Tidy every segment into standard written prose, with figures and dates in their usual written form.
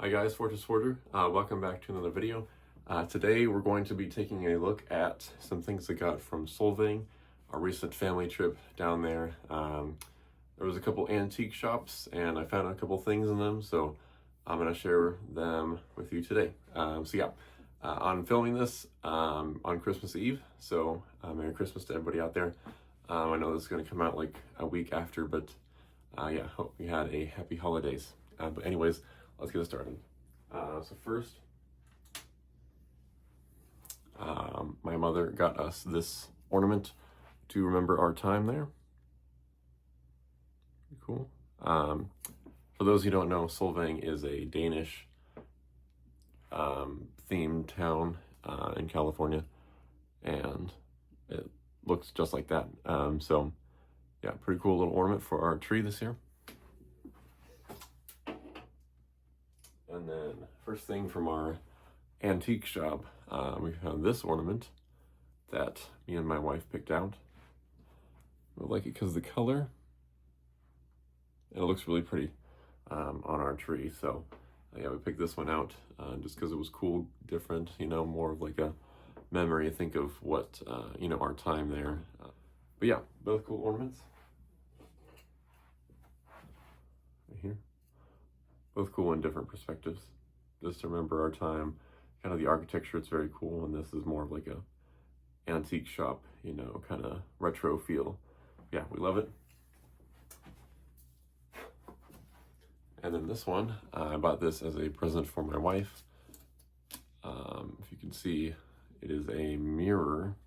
Hi guys, Fortress Forger. Welcome back to another video. Today we're going to be taking a look at some things I got from Solvang, our recent family trip down there. There was a couple antique shops and I found a couple things in them, so I'm going to share them with you today. I'm filming this on Christmas Eve, so Merry Christmas to everybody out there. I know this is going to come out like a week after, but hope you had a happy holidays. But anyways, let's get started. So first, my mother got us this ornament to remember our time there. Cool. For those who don't know, Solvang is a Danish themed town in California, and it looks just like that. Pretty cool little ornament for our tree this year. And then first thing from our antique shop, we found this ornament that me and my wife picked out. I like it because of the color. And it looks really pretty on our tree. So we picked this one out just because it was cool, different, more of like a memory. Think of what, our time there. Both cool ornaments. Right here. Both cool in different perspectives. Just to remember our time, kind of the architecture, it's very cool, and this is more of like a antique shop, kind of retro feel. Yeah, we love it. And then this one, I bought this as a present for my wife. If you can see, it is a mirror.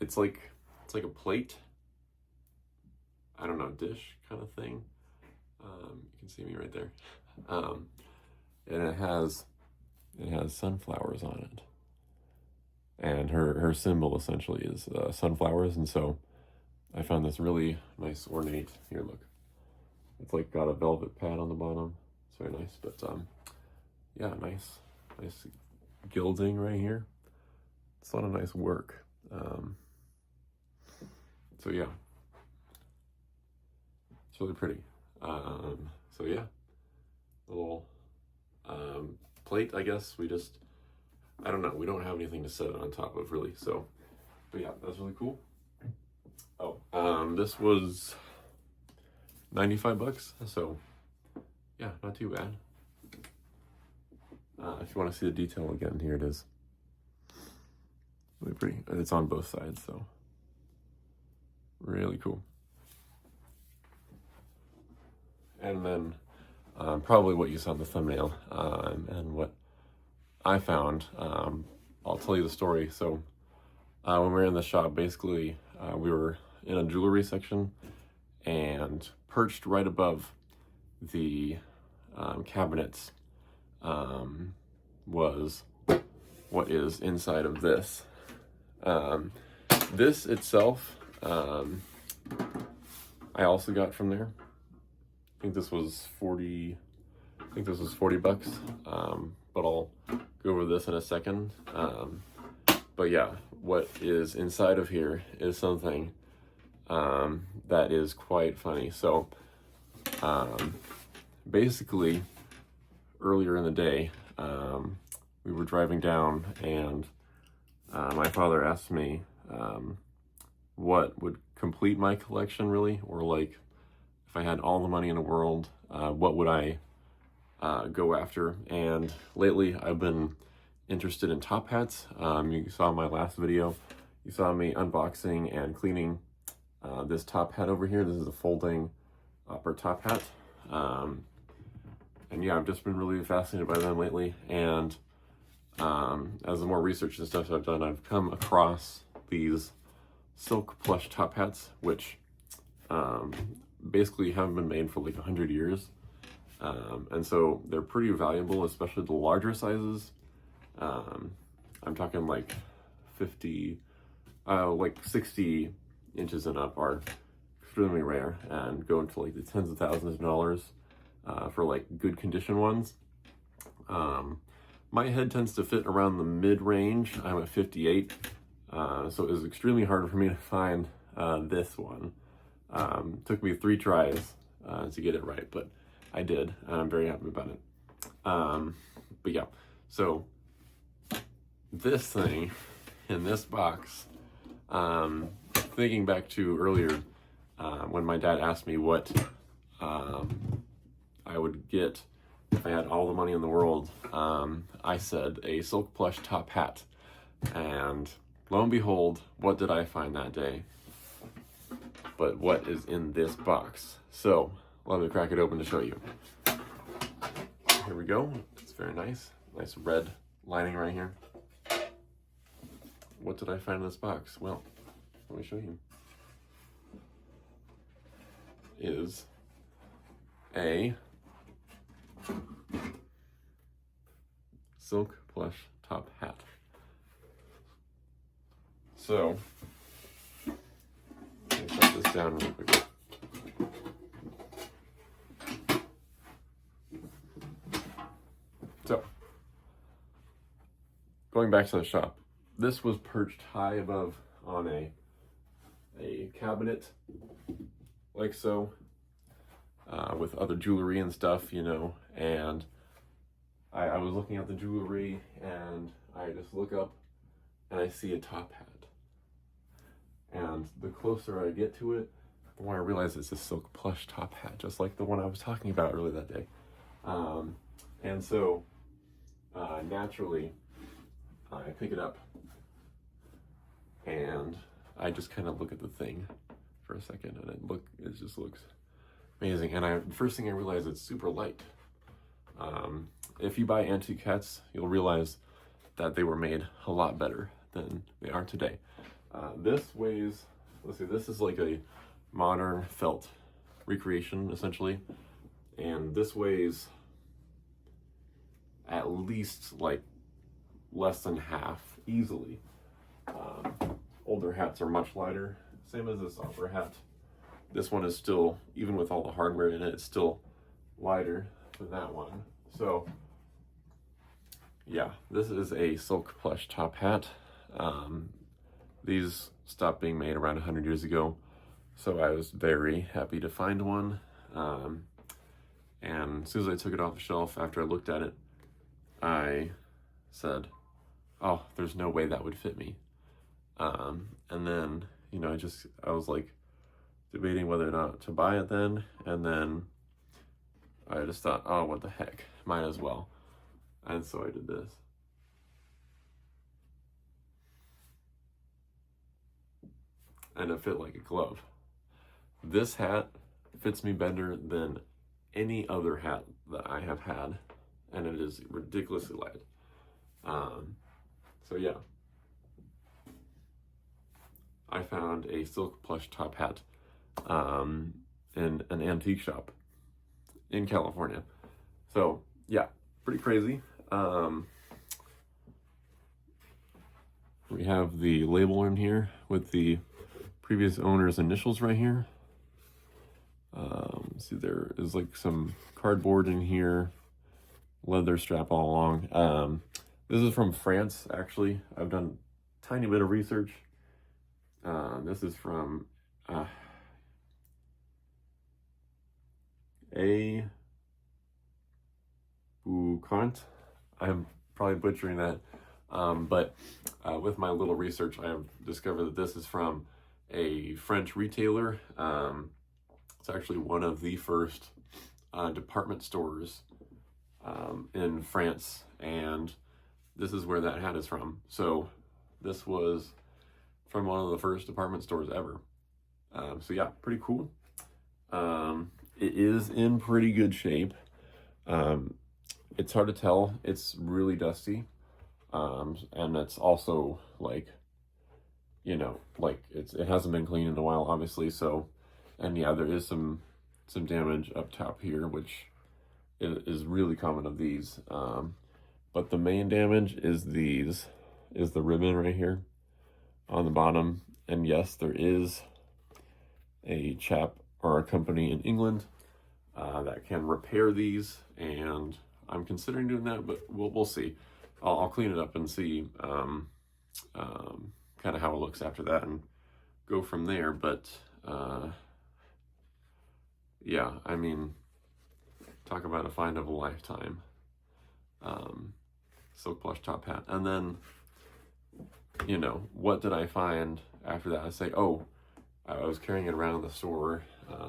It's like a plate. I don't know, dish kind of thing. You can see me right there. And it has sunflowers on it. And her symbol essentially is sunflowers, and so I found this really nice ornate. Here, look. It's like got a velvet pad on the bottom. It's very nice, but nice gilding right here. It's a lot of nice work. It's really pretty. Little plate, I guess. I don't know, we don't have anything to set it on top of really, so, but yeah, that's really cool. This was 95 bucks, so yeah, not too bad. If you want to see the detail again, here it is. Really pretty. It's on both sides, so really cool. And then probably what you saw in the thumbnail and what I found, I'll tell you the story. So when we were in the shop, basically we were in a jewelry section, and perched right above the cabinets was what is inside of this. This itself, I also got from there. I think this was 40 bucks, but I'll go over this in a second. What is inside of here is something that is quite funny. So basically, earlier in the day, we were driving down, and my father asked me what would complete my collection really, or like if I had all the money in the world, what would I go after? And lately I've been interested in top hats. You saw in my last video, you saw me unboxing and cleaning this top hat over here. This is a folding upper top hat. I've just been really fascinated by them lately. And as the more research and stuff I've done, I've come across these silk plush top hats, which basically haven't been made for like 100 years. And so they're pretty valuable, especially the larger sizes. I'm talking like 60 inches and up are extremely rare, and go into like the tens of thousands of dollars for like good condition ones. My head tends to fit around the mid-range. I'm at 58, so it was extremely hard for me to find this one. Took me 3 tries to get it right, but I did, and I'm very happy about it. But yeah, so this thing in this box, thinking back to earlier, when my dad asked me what I would get if I had all the money in the world, I said a silk plush top hat. And lo and behold, what did I find that day? But what is in this box? So let me crack it open to show you. Here we go. It's very nice. Nice red lining right here. What did I find in this box? Well, let me show you. Is a silk plush top hat. So, let me shut this down real quick. So, going back to the shop, this was perched high above on a cabinet, like so, with other jewelry and stuff, you know, and I was looking at the jewelry, and I just look up, and I see a top hat. And the closer I get to it, the more I realize it's a silk plush top hat, just like the one I was talking about earlier that day. And so, naturally, I pick it up, and I just kind of look at the thing for a second, and it just looks amazing. And first thing I realize, it's super light. If you buy antique hats, you'll realize that they were made a lot better than they are today. This weighs, let's see, this is like a modern felt recreation, essentially. And this weighs at least like less than half, easily. Older hats are much lighter, same as this opera hat. This one is still, even with all the hardware in it, it's still lighter than that one. So, yeah, this is a silk plush top hat. These stopped being made around 100 years ago, so I was very happy to find one. And as soon as I took it off the shelf, after I looked at it, I said, oh, there's no way that would fit me. And then, you know, I was like debating whether or not to buy it then, and then I just thought, oh, what the heck, might as well. And so I did this. And it fit like a glove. This hat fits me better than any other hat that I have had, and it is ridiculously light. So yeah, I found a silk plush top hat in an antique shop in California. So yeah, pretty crazy. We have the label in here with the previous owner's initials right here. See, there is like some cardboard in here, leather strap all along. This is from France, actually. I've done a tiny bit of research. This is from A. Boucant. I'm probably butchering that. But with my little research, I have discovered that this is from a French retailer. It's actually one of the first department stores in France, and this is where that hat is from. So this was from one of the first department stores ever. So yeah, pretty cool. It is in pretty good shape. It's hard to tell. It's really dusty. And it's also like, you know, like it hasn't been cleaned in a while, obviously. So, and yeah, there is some damage up top here, which is really common of these. But the main damage is the ribbon right here on the bottom. And yes, there is a chap or a company in England that can repair these, and I'm considering doing that, but we'll see. I'll clean it up and see kind of how it looks after that and go from there. But yeah, I mean, talk about a find of a lifetime. silk plush top hat. And then, you know, what did I find after that? I say, oh, I was carrying it around the store.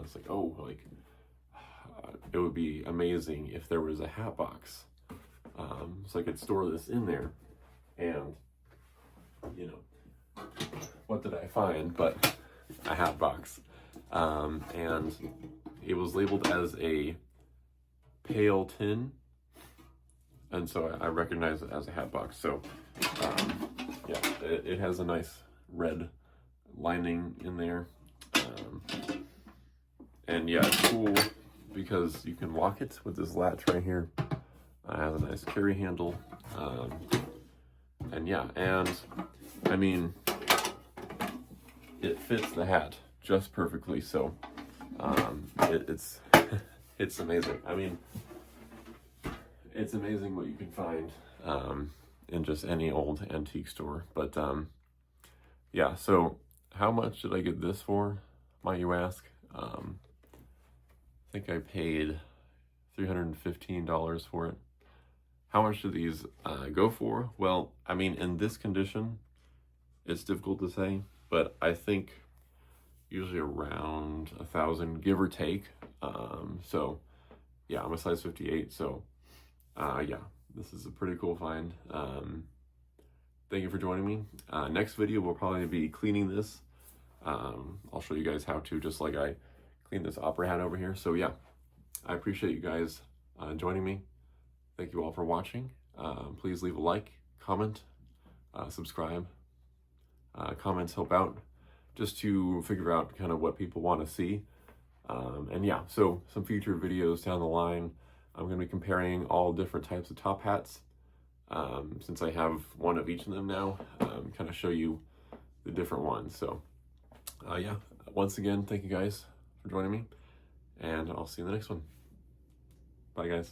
It's like, oh, like, it would be amazing if there was a hat box. So I could store this in there. And, you know, what did I find but a hat box? And it was labeled as a pale tin. And so I recognize it as a hat box. So, yeah, it has a nice red lining in there. And yeah, it's cool because you can lock it with this latch right here. It has a nice carry handle. And yeah, and I mean, it fits the hat just perfectly. So, it's, it's amazing. I mean, it's amazing what you can find in just any old antique store. But yeah, so how much did I get this for, might you ask? I think I paid $315 for it. How much do these go for? Well, I mean, in this condition, it's difficult to say, but I think usually around 1,000, give or take. So yeah, I'm a size 58, so yeah, this is a pretty cool find. Thank you for joining me. Next video will probably be cleaning this. I'll show you guys how to, just like I cleaned this opera hat over here. So yeah, I appreciate you guys joining me. Thank you all for watching. Please leave a like, comment, subscribe. Comments help out just to figure out kind of what people want to see. And yeah, so some future videos down the line, I'm going to be comparing all different types of top hats. Since I have one of each of them now, kind of show you the different ones. So yeah, once again, thank you guys for joining me, and I'll see you in the next one. Bye guys.